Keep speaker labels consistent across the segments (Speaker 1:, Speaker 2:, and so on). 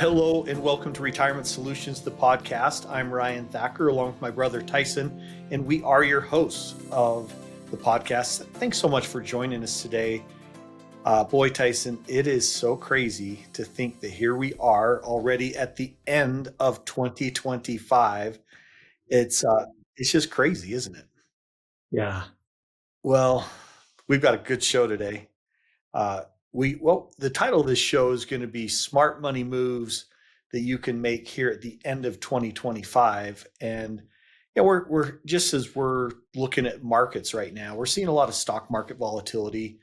Speaker 1: Hello and welcome to Retirement Solutions, the podcast. I'm Ryan Thacker along with my brother Tyson, and we are your hosts of the podcast. Thanks so much for joining us today. Boy, Tyson, it is so crazy to think that here we are already at the end of 2025. It's just crazy, isn't it?
Speaker 2: Yeah.
Speaker 1: Well, we've got a good show today. Uh, the title of this show is going to be Smart Money Moves that you can make here at the end of 2025. And yeah, we're just as we're looking at markets right now, we're seeing a lot of stock market volatility.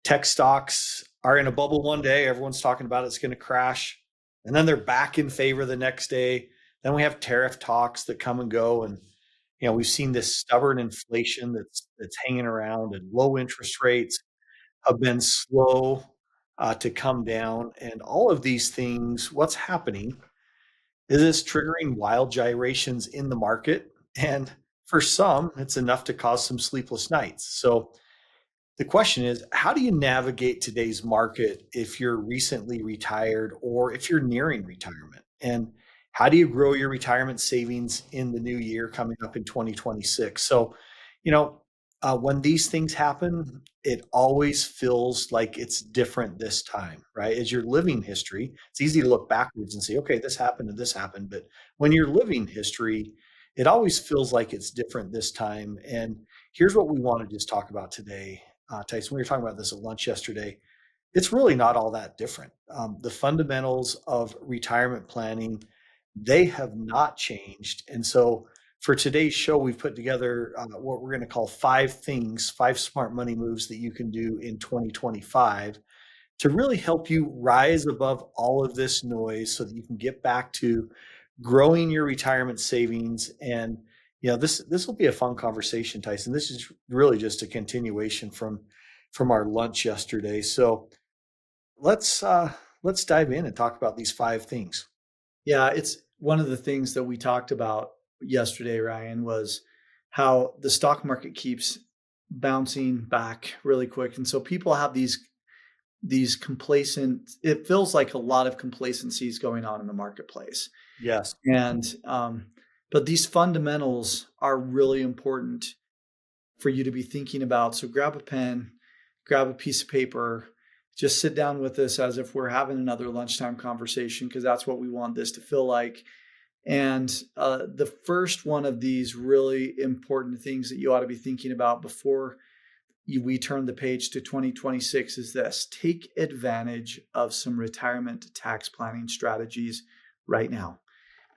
Speaker 1: Tech stocks are in a bubble one day. Everyone's talking about it's going to crash, and then they're back in favor the next day. Then we have tariff talks that come and go, and we've seen this stubborn inflation that's hanging around, and low interest rates have been slow to come down. And all of these things, what's happening is it's triggering wild gyrations in the market. And for some, it's enough to cause some sleepless nights. So the question is, how do you navigate today's market if you're recently retired or if you're nearing retirement? And how do you grow your retirement savings in the new year coming up in 2026? So, you know, when these things happen, it always feels like it's different this time, right? As you're living history, it's easy to look backwards and say, okay, this happened and this happened. But when you're living history, it always feels like it's different this time. And here's what we want to just talk about today. Tyson, we were talking about this at lunch yesterday. It's really not all that different. The fundamentals of retirement planning, they have not changed. And so for today's show, we've put together what we're going to call five smart money moves that you can do in 2025 to really help you rise above all of this noise so that you can get back to growing your retirement savings. And this will be a fun conversation, Tyson. This is really just a continuation from our lunch yesterday. So let's dive in and talk about these five things.
Speaker 2: Yeah. It's one of the things that we talked about yesterday, Ryan, was how the stock market keeps bouncing back really quick. And so people have these complacent, it feels like a lot of complacencies going on in the marketplace.
Speaker 1: Yes.
Speaker 2: And, but these fundamentals are really important for you to be thinking about. So grab a pen, grab a piece of paper, just sit down with us as if we're having another lunchtime conversation, because that's what we want this to feel like. And the first one of these really important things that you ought to be thinking about before we turn the page to 2026 is this: take advantage of some retirement tax planning strategies right now.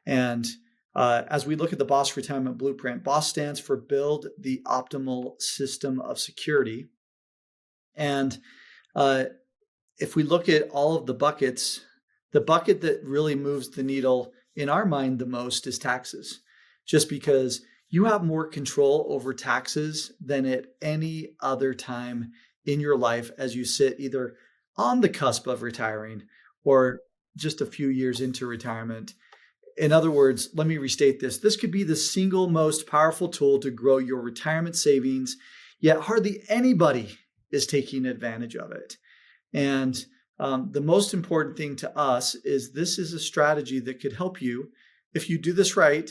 Speaker 2: And as we look at the B.O.S.S retirement blueprint, B.O.S.S stands for Build the Optimal System of Security. And if we look at all of the buckets, the bucket that really moves the needle in our mind the most is taxes, just because you have more control over taxes than at any other time in your life as you sit either on the cusp of retiring or just a few years into retirement. In other words, let me restate this. This could be the single most powerful tool to grow your retirement savings, yet hardly anybody is taking advantage of it. And the most important thing to us is this is a strategy that could help you, if you do this right,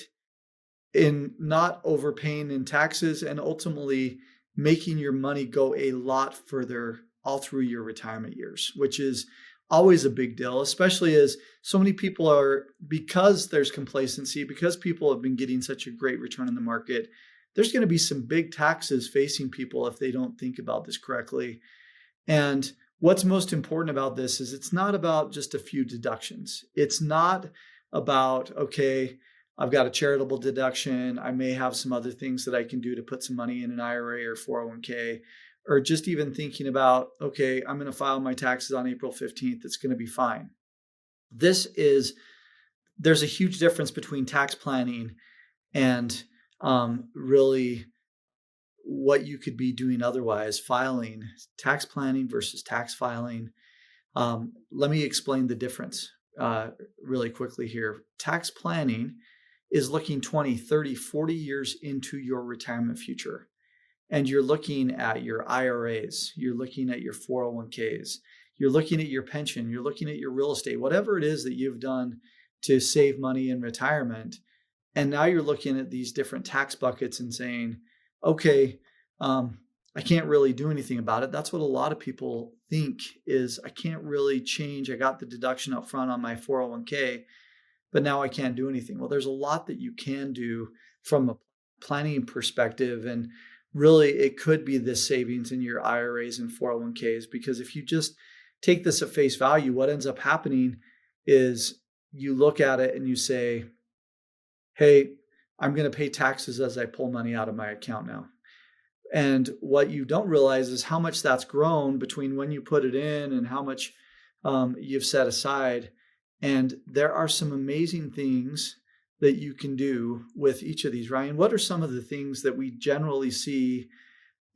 Speaker 2: in not overpaying in taxes and ultimately making your money go a lot further all through your retirement years, which is always a big deal, especially as so many people are, because there's complacency, because people have been getting such a great return in the market, there's going to be some big taxes facing people if they don't think about this correctly. And what's most important about this is it's not about just a few deductions. It's not about, okay, I've got a charitable deduction. I may have some other things that I can do to put some money in an IRA or 401k, or just even thinking about, okay, I'm going to file my taxes on April 15th. It's going to be fine. There's a huge difference between tax planning and really what you could be doing otherwise, filing, tax planning versus tax filing. Let me explain the difference really quickly here. Tax planning is looking 20, 30, 40 years into your retirement future. And you're looking at your IRAs, you're looking at your 401ks, you're looking at your pension, you're looking at your real estate, whatever it is that you've done to save money in retirement. And now you're looking at these different tax buckets and saying, okay, I can't really do anything about it. That's what a lot of people think is, I can't really change. I got the deduction up front on my 401k, but now I can't do anything. Well, there's a lot that you can do from a planning perspective. And really, it could be this savings in your IRAs and 401ks, because if you just take this at face value, what ends up happening is you look at it and you say, hey, I'm going to pay taxes as I pull money out of my account now. And what you don't realize is how much that's grown between when you put it in and how much you've set aside. And there are some amazing things that you can do with each of these. Ryan, what are some of the things that we generally see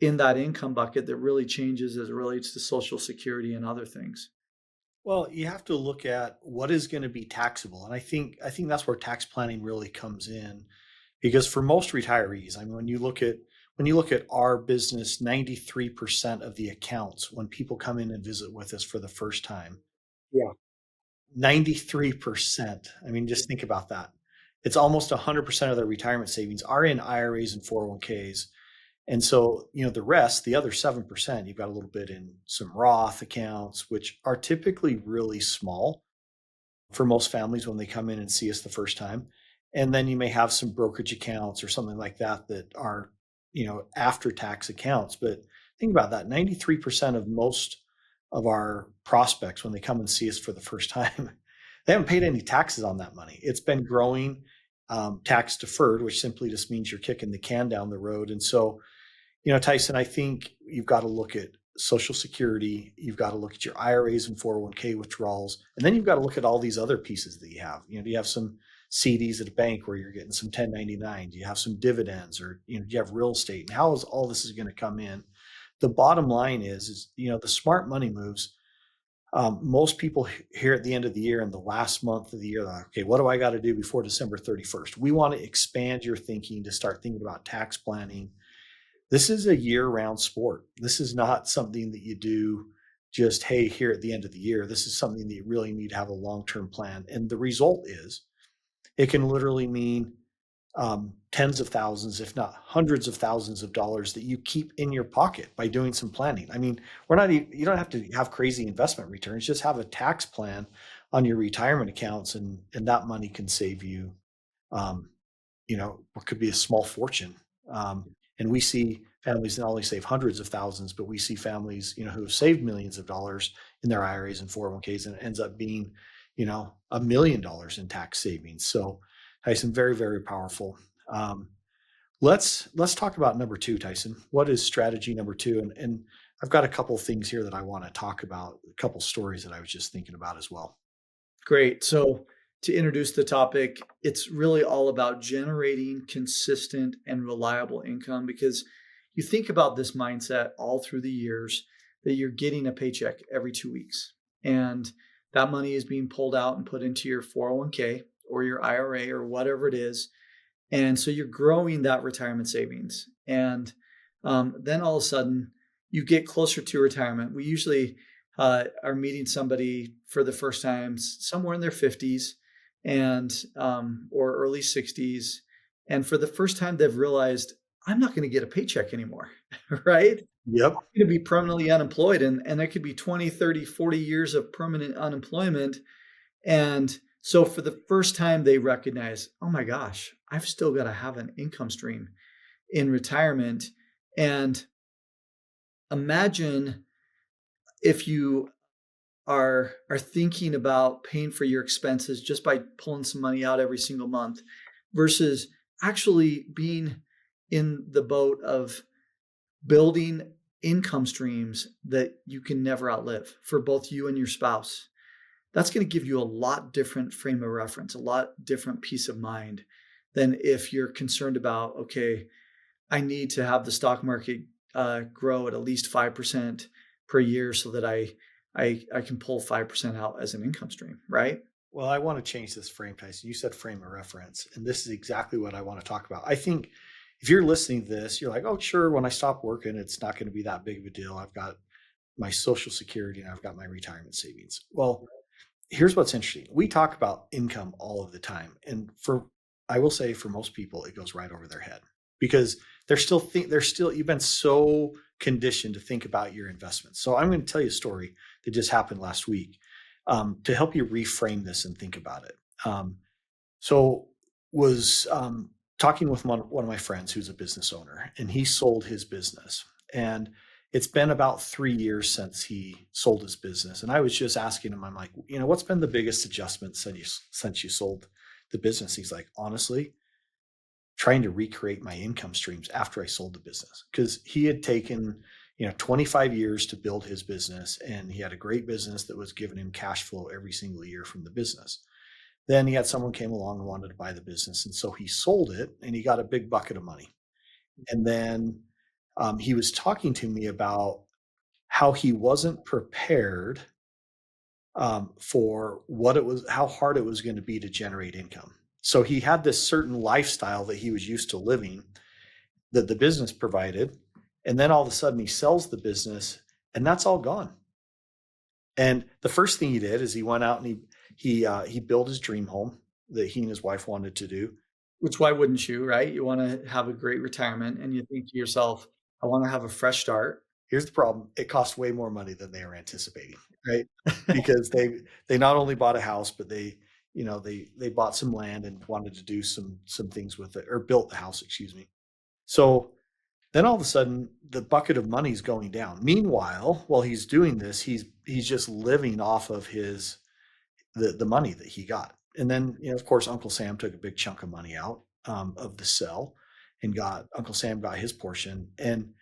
Speaker 2: in that income bucket that really changes as it relates to Social Security and other things?
Speaker 1: Well, you have to look at what is going to be taxable. And I think that's where tax planning really comes in. Because for most retirees, I mean, when you look at our business, 93% of the accounts when people come in and visit with us for the first time,
Speaker 2: Yeah.
Speaker 1: 93%. I mean, just think about that. It's almost 100% of their retirement savings are in IRAs and 401ks. And so, the rest, the other 7%, you've got a little bit in some Roth accounts, which are typically really small for most families when they come in and see us the first time. And then you may have some brokerage accounts or something like that that are, after tax accounts. But think about that, 93% of most of our prospects when they come and see us for the first time, they haven't paid any taxes on that money. It's been growing, tax deferred, which simply just means you're kicking the can down the road. And so, Tyson, I think you've got to look at Social Security, you've got to look at your IRAs and 401k withdrawals, and then you've got to look at all these other pieces that you have. Do you have some CDs at a bank where you're getting some 1099? Do you have some dividends, or do you have real estate? And how is all this is going to come in? The bottom line is the smart money moves. Most people here at the end of the year, in the last month of the year, they're like, okay, what do I got to do before December 31st? We want to expand your thinking to start thinking about tax planning. This is a year-round sport. This is not something that you do just, hey, here at the end of the year. This is something that you really need to have a long-term plan. And the result is it can literally mean tens of thousands, if not hundreds of thousands of dollars that you keep in your pocket by doing some planning. I mean, you don't have to have crazy investment returns, just have a tax plan on your retirement accounts, and that money can save you, um, what could be a small fortune. And we see families not only save hundreds of thousands, but we see families, who have saved millions of dollars in their IRAs and 401ks, and it ends up being, $1 million in tax savings. So, Tyson, very, very powerful. Um, let's talk about number two, Tyson. What is strategy number two? And I've got a couple of things here that I want to talk about, a couple of stories that I was just thinking about as well.
Speaker 2: Great. So, to introduce the topic, it's really all about generating consistent and reliable income, because you think about this mindset all through the years that you're getting a paycheck every 2 weeks. And that money is being pulled out and put into your 401k or your IRA or whatever it is. And so you're growing that retirement savings. And then all of a sudden, you get closer to retirement. We usually are meeting somebody for the first time somewhere in their 50s and or early 60s. And for the first time, they've realized, I'm not going to get a paycheck anymore, right?
Speaker 1: Yep.
Speaker 2: I'm going to be permanently unemployed. And there could be 20, 30, 40 years of permanent unemployment. And so for the first time, they recognize, oh my gosh, I've still got to have an income stream in retirement. And imagine if you are thinking about paying for your expenses just by pulling some money out every single month versus actually being in the boat of building income streams that you can never outlive for both you and your spouse. That's going to give you a lot different frame of reference, a lot different peace of mind than if you're concerned about, okay, I need to have the stock market grow at least 5% per year so that I can pull 5% out as an income stream, right?
Speaker 1: Well, I want to change this frame, Tyson. You said frame of reference, and this is exactly what I want to talk about. I think if you're listening to this, you're like, oh, sure, when I stop working, it's not going to be that big of a deal. I've got my Social Security and I've got my retirement savings. Well, here's what's interesting. We talk about income all of the time. And I will say for most people, it goes right over their head because you've been so conditioned to think about your investments. So I'm going to tell you a story that just happened last week to help you reframe this and think about it. So was talking with one of my friends who's a business owner, and he sold his business. And it's been about 3 years since he sold his business. And I was just asking him, I'm like, what's been the biggest adjustment since you sold the business? He's like, honestly, trying to recreate my income streams after I sold the business. Because he had taken 25 years to build his business, and he had a great business that was giving him cash flow every single year from the business. Then he had someone came along and wanted to buy the business. And so he sold it and he got a big bucket of money. And then he was talking to me about how he wasn't prepared for how hard it was going to be to generate income. So he had this certain lifestyle that he was used to living that the business provided. And then all of a sudden he sells the business and that's all gone. And the first thing he did is he went out and he built his dream home that he and his wife wanted to do.
Speaker 2: Which, why wouldn't you, right? You want to have a great retirement and you think to yourself, I want to have a fresh start.
Speaker 1: Here's the problem. It cost way more money than they were anticipating, right? Because they not only bought a house, but they bought some land and wanted to do some things with it, or built the house, excuse me. So then all of a sudden the bucket of money is going down. Meanwhile, while he's doing this, he's just living off of the money that he got. And then, of course, Uncle Sam took a big chunk of money out of the sell, and Uncle Sam got his portion. And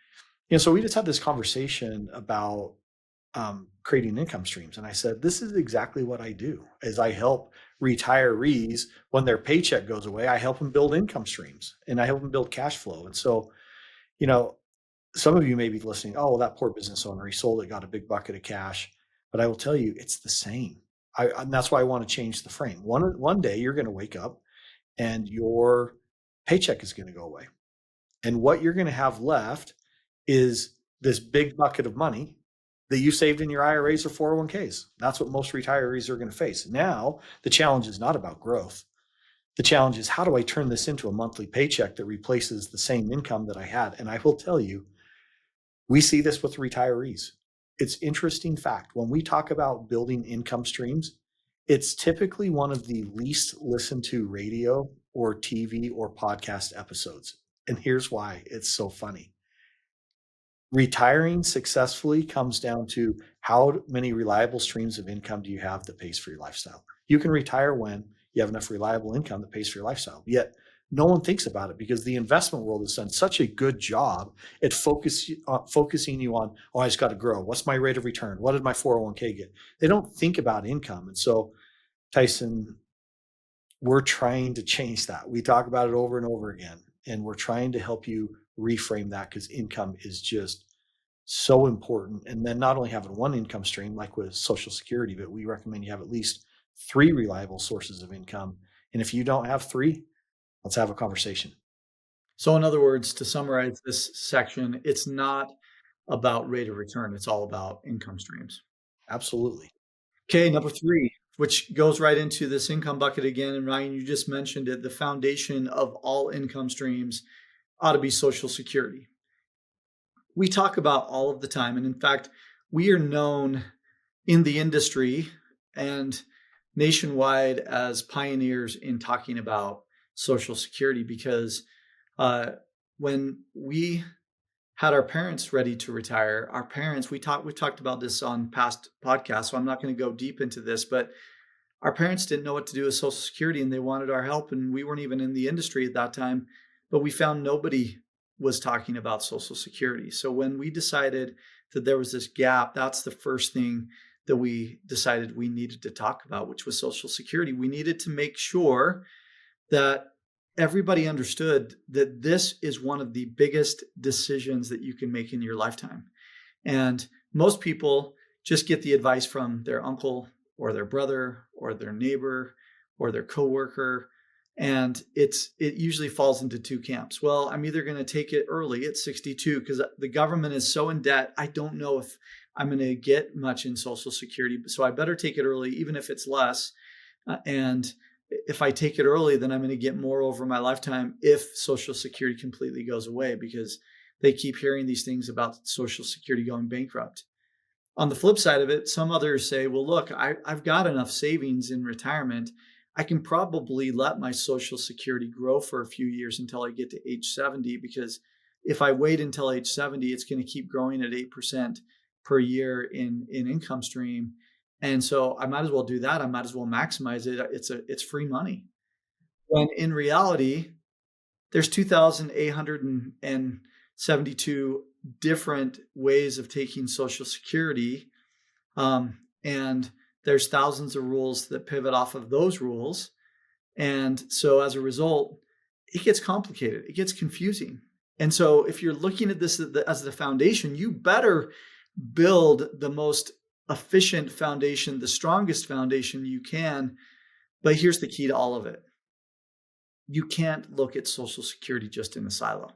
Speaker 1: so we just had this conversation about creating income streams. And I said, this is exactly what I do. As I help retirees when their paycheck goes away, I help them build income streams and I help them build cash flow. And so, some of you may be listening, oh, well, that poor business owner, he sold it, got a big bucket of cash. But I will tell you, it's the same. And that's why I want to change the frame. One day you're going to wake up and your paycheck is going to go away. And what you're going to have left is this big bucket of money that you saved in your IRAs or 401ks. That's what most retirees are going to face. Now, the challenge is not about growth. The challenge is, how do I turn this into a monthly paycheck that replaces the same income that I had? And I will tell you, we see this with retirees. It's interesting fact. When we talk about building income streams, it's typically one of the least listened to radio or TV or podcast episodes. And here's why it's so funny. Retiring successfully comes down to how many reliable streams of income do you have that pays for your lifestyle. You can retire when you have enough reliable income that pays for your lifestyle. Yet no one thinks about it because the investment world has done such a good job at focusing you on, oh, I just got to grow. What's my rate of return? What did my 401k get? They don't think about income. And so, Tyson, we're trying to change that. We talk about it over and over again, and we're trying to help you reframe that because income is just so important. And then not only having one income stream like with Social Security, but we recommend you have at least 3 reliable sources of income. And if you don't have 3, let's have a conversation.
Speaker 2: So in other words, to summarize this section, it's not about rate of return. It's all about income streams.
Speaker 1: Absolutely.
Speaker 2: Okay, number 3, which goes right into this income bucket again. And Ryan, you just mentioned it. The foundation of all income streams ought to be Social Security. We talk about all of the time. And in fact, we are known in the industry and nationwide as pioneers in talking about Social Security, because when we had our parents ready to retire, we talked about this on past podcasts, so I'm not going to go deep into this, but our parents didn't know what to do with Social Security and they wanted our help, and we weren't even in the industry at that time, but we found nobody was talking about Social Security. So when we decided that there was this gap, that's the first thing that we decided we needed to talk about, which was Social Security. We needed to make sure that everybody understood that this is one of the biggest decisions that you can make in your lifetime. And most people just get the advice from their uncle or their brother or their neighbor or their coworker. And it usually falls into 2 camps. Well, I'm either going to take it early at 62 because the government is so in debt. I don't know if I'm going to get much in Social Security. So I better take it early, even if it's less. And if I take it early, then I'm going to get more over my lifetime if Social Security completely goes away, because they keep hearing these things about Social Security going bankrupt. On the flip side of it, some others say, well, look, I've got enough savings in retirement. I can probably let my Social Security grow for a few years until I get to age 70, because if I wait until age 70, it's going to keep growing at 8% per year in income stream. And so I might as well do that. I might as well maximize it. It's free money. When in reality, there's 2,872 different ways of taking Social Security. And there's thousands of rules that pivot off of those rules. And so as a result, it gets complicated, it gets confusing. And so if you're looking at this as the foundation, you better build the most efficient foundation, the strongest foundation you can. But here's the key to all of it. You can't look at Social Security just in a silo.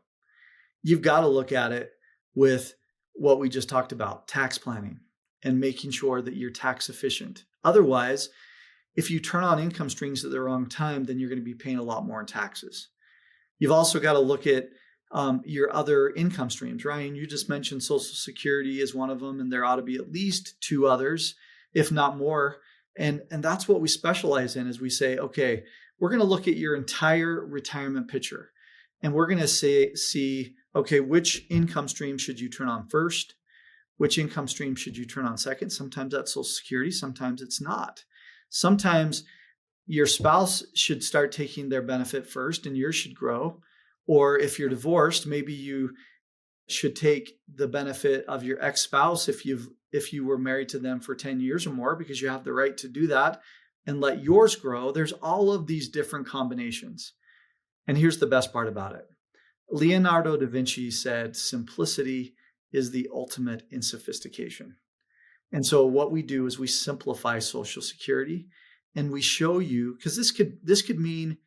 Speaker 2: You've got to look at it with what we just talked about, tax planning, and making sure that you're tax efficient. Otherwise, if you turn on income streams at the wrong time, then you're going to be paying a lot more in taxes. You've also got to look at your other income streams. Ryan, you just mentioned Social Security is one of them, and there ought to be at least two others, if not more. And that's what we specialize in, is we say, okay, we're going to look at your entire retirement picture, and we're going to see, okay, which income stream should you turn on first? Which income stream should you turn on second? Sometimes that's Social Security, sometimes it's not. Sometimes your spouse should start taking their benefit first and yours should grow. Or if you're divorced, maybe you should take the benefit of your ex-spouse if you were married to them for 10 years or more, because you have the right to do that, and let yours grow. There's all of these different combinations. And here's the best part about it. Leonardo da Vinci said, simplicity is the ultimate in sophistication. And so what we do is we simplify Social Security, and we show you, because this could mean,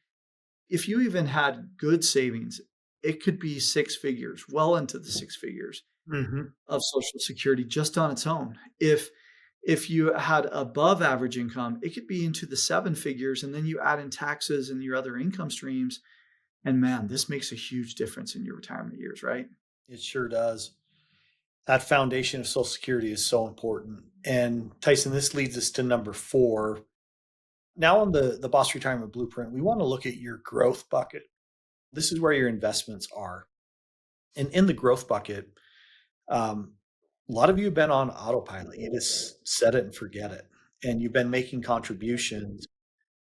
Speaker 2: if you even had good savings, it could be six figures, well into the six figures of Social Security just on its own. If you had above average income, it could be into the seven figures, and then you add in taxes and your other income streams. And man, this makes a huge difference in your retirement years, right?
Speaker 1: It sure does. That foundation of Social Security is so important. And Tyson, this leads us to number 4. Now on the B.O.S.S Retirement Blueprint, we want to look at your growth bucket. This is where your investments are. And in the growth bucket, a lot of you have been on autopilot. You just set it and forget it. And you've been making contributions.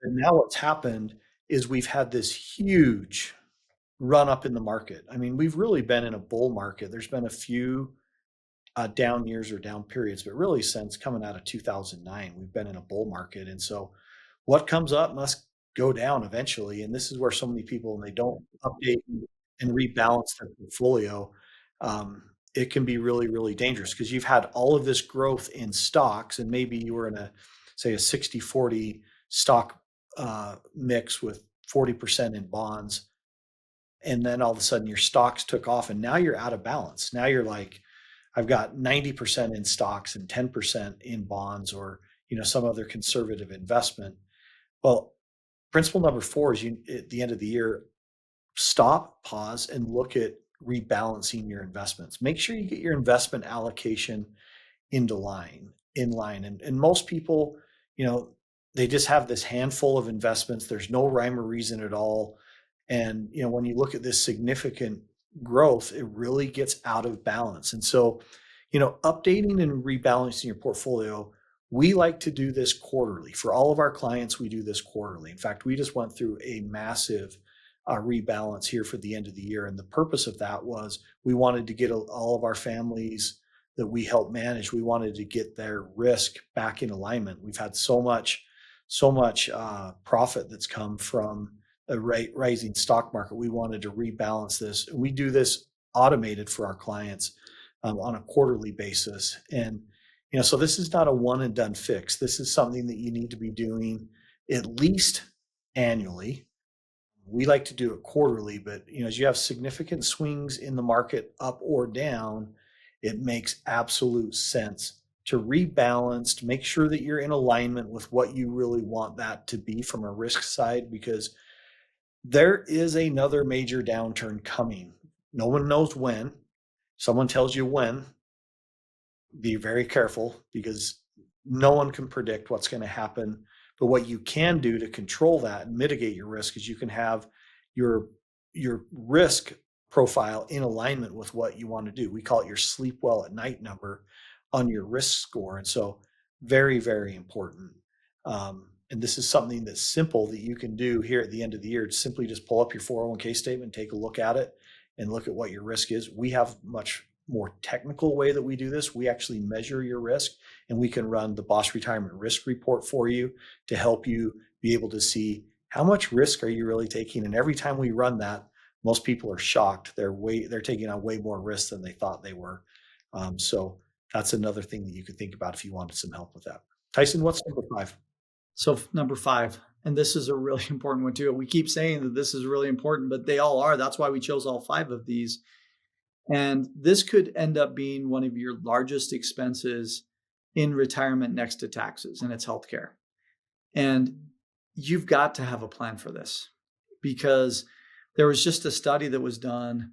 Speaker 1: And now what's happened is we've had this huge run up in the market. I mean, we've really been in a bull market. There's been a few down years or down periods, but really since coming out of 2009, we've been in a bull market. And so what comes up must go down eventually. And this is where so many people, when they don't update and rebalance their portfolio, it can be really, really dangerous, because you've had all of this growth in stocks, and maybe you were in a 60-40 stock mix with 40% in bonds. And then all of a sudden your stocks took off, and now you're out of balance. Now you're like, I've got 90% in stocks and 10% in bonds, or some other conservative investment. Well, principle number 4 is, at the end of the year, stop, pause, and look at rebalancing your investments. Make sure you get your investment allocation in line. And most people, they just have this handful of investments. There's no rhyme or reason at all. And when you look at this significant growth, it really gets out of balance. And so, updating and rebalancing your portfolio, we like to do this quarterly. For all of our clients, we do this quarterly. In fact, we just went through a massive rebalance here for the end of the year. And the purpose of that was, we wanted to get all of our families that we help manage, we wanted to get their risk back in alignment. We've had so much profit that's come from a rising stock market. We wanted to rebalance this. We do this automated for our clients on a quarterly basis. And so this is not a one and done fix. This is something that you need to be doing at least annually. We like to do it quarterly, but as you have significant swings in the market up or down, it makes absolute sense to rebalance, to make sure that you're in alignment with what you really want that to be from a risk side, because there is another major downturn coming. No one knows when. Someone tells you when, be very careful, because no one can predict what's going to happen. But what you can do to control that and mitigate your risk is you can have your risk profile in alignment with what you want to do. We call it your sleep well at night number on your risk score. And so very, very important. And this is something that's simple that you can do here at the end of the year. Simply just pull up your 401k statement, take a look at it, and look at what your risk is. We have much more technical way that we do this. We actually measure your risk, and we can run the B.O.S.S retirement risk report for you to help you be able to see how much risk are you really taking. And every time we run that, most people are shocked. They're taking on way more risk than they thought they were. So that's another thing that you could think about if you wanted some help with that. Tyson, what's number 5?
Speaker 2: So number 5, and this is a really important one too. We keep saying that this is really important, but they all are. That's why we chose all 5 of these. And this could end up being one of your largest expenses in retirement next to taxes, and it's healthcare. And you've got to have a plan for this, because there was just a study that was done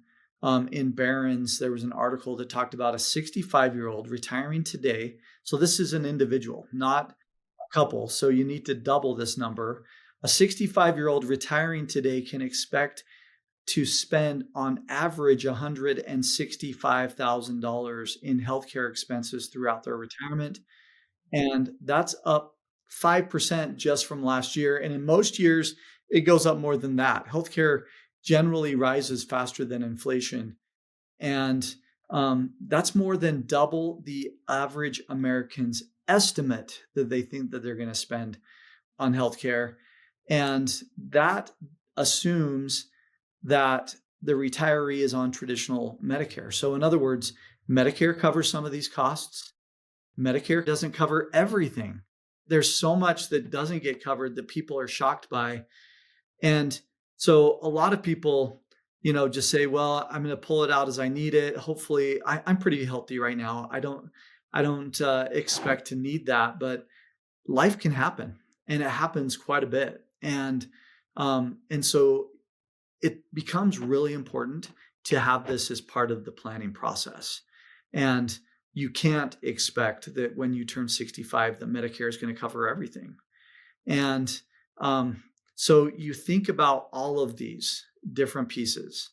Speaker 2: in Barron's. There was an article that talked about a 65-year-old retiring today. So this is an individual, not a couple. So you need to double this number. A 65-year-old retiring today can expect to spend on average $165,000 in healthcare expenses throughout their retirement. And that's up 5% just from last year. And in most years, it goes up more than that. Healthcare generally rises faster than inflation. And that's more than double the average American's estimate that they think that they're going to spend on healthcare. And that assumes that the retiree is on traditional Medicare. So in other words, Medicare covers some of these costs. Medicare doesn't cover everything. There's so much that doesn't get covered that people are shocked by. And so a lot of people, just say, well, I'm going to pull it out as I need it. Hopefully I'm pretty healthy right now. I don't expect to need that, but life can happen, and it happens quite a bit. And so it becomes really important to have this as part of the planning process. And you can't expect that when you turn 65, that Medicare is going to cover everything. And so you think about all of these different pieces.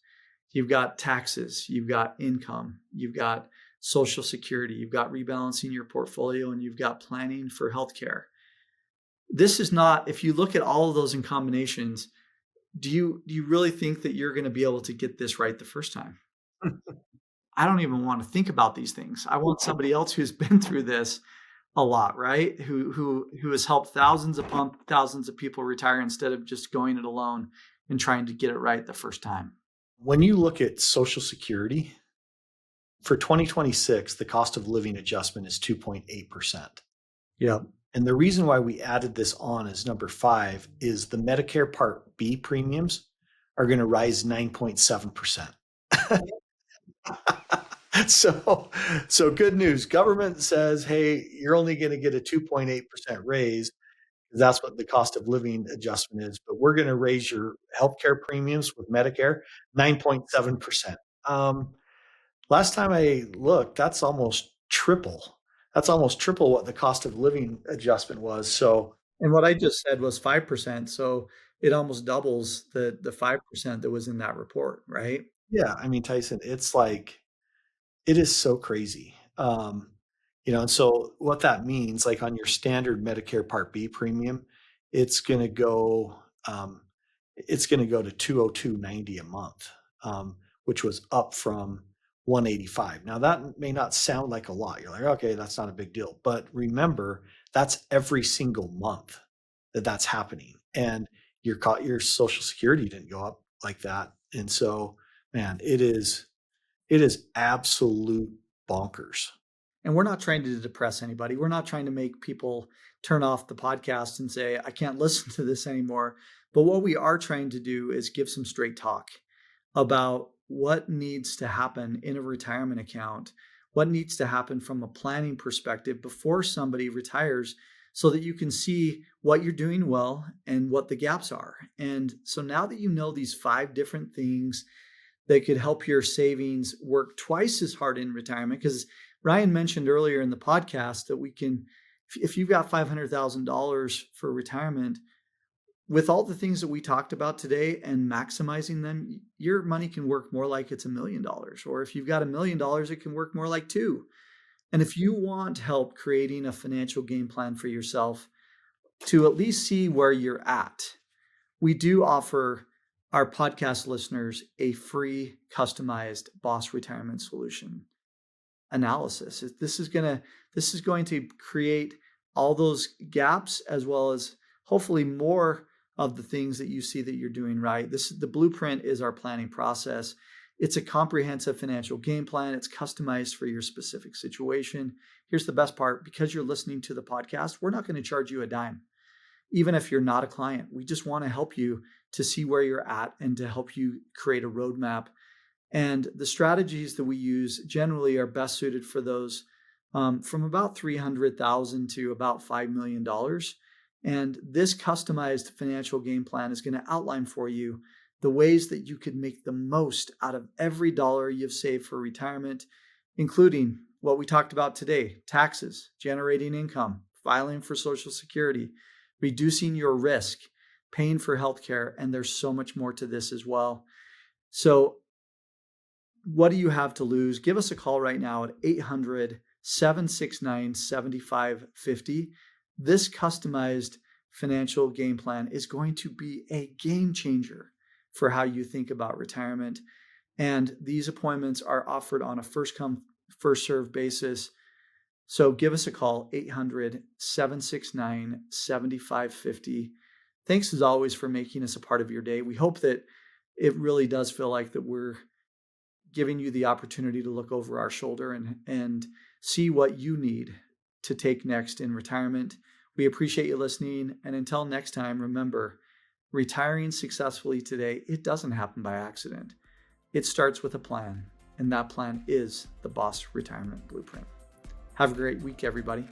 Speaker 2: You've got taxes, you've got income, you've got Social Security, you've got rebalancing your portfolio, and you've got planning for healthcare. This is not, if you look at all of those in combinations, do you really think that you're going to be able to get this right the first time? I don't even want to think about these things. I want somebody else who's been through this a lot, right? Who has helped thousands of people retire instead of just going it alone and trying to get it right the first time.
Speaker 1: When you look at Social Security, for 2026, the cost of living adjustment is 2.8%.
Speaker 2: Yeah.
Speaker 1: And the reason why we added this on as number 5 is the Medicare Part B premiums are going to rise 9.7%. So good news. Government says, hey, you're only going to get a 2.8% raise, because that's what the cost of living adjustment is. But we're going to raise your healthcare premiums with Medicare 9.7%. Last time I looked, that's almost triple. That's almost triple what the cost of living adjustment was. So,
Speaker 2: and what I just said was 5%. So it almost doubles the 5% that was in that report, right?
Speaker 1: Yeah. I mean, Tyson, it's like, it is so crazy. And so what that means, like on your standard Medicare Part B premium, it's going to go to 202.90 a month, which was up from 185. Now that may not sound like a lot. You're like, okay, that's not a big deal. But remember, that's every single month that's happening. And your Social Security didn't go up like that. And so, man, it is absolute bonkers.
Speaker 2: And we're not trying to depress anybody. We're not trying to make people turn off the podcast and say, I can't listen to this anymore. But what we are trying to do is give some straight talk about what needs to happen in a retirement account what needs to happen from a planning perspective before somebody retires, so that you can see what you're doing well and what the gaps are. And so now that you know these 5 different things that could help your savings work twice as hard in retirement, because Ryan mentioned earlier in the podcast that we can, if you've got $500,000 for retirement, with all the things that we talked about today and maximizing them, your money can work more like it's $1 million. Or if you've got $1 million, it can work more like 2. And if you want help creating a financial game plan for yourself to at least see where you're at, we do offer our podcast listeners a free customized B.O.S.S retirement solution analysis. This is going to create all those gaps, as well as hopefully more of the things that you see that you're doing right. The blueprint is our planning process. It's a comprehensive financial game plan. It's customized for your specific situation. Here's the best part: because you're listening to the podcast, we're not going to charge you a dime, even if you're not a client. We just want to help you to see where you're at and to help you create a roadmap. And the strategies that we use generally are best suited for those from about $300,000 to about $5 million. And this customized financial game plan is going to outline for you the ways that you could make the most out of every dollar you've saved for retirement, including what we talked about today: taxes, generating income, filing for Social Security, reducing your risk, paying for healthcare, and there's so much more to this as well. So what do you have to lose? Give us a call right now at 800-769-7550. This customized financial game plan is going to be a game changer for how you think about retirement. And these appointments are offered on a first come, first served basis. So give us a call, 800-769-7550. Thanks as always for making us a part of your day. We hope that it really does feel like that we're giving you the opportunity to look over our shoulder and see what you need to take next in retirement. We appreciate you listening. And until next time, remember, retiring successfully today, it doesn't happen by accident. It starts with a plan, and that plan is the B.O.S.S Retirement Blueprint. Have a great week, everybody.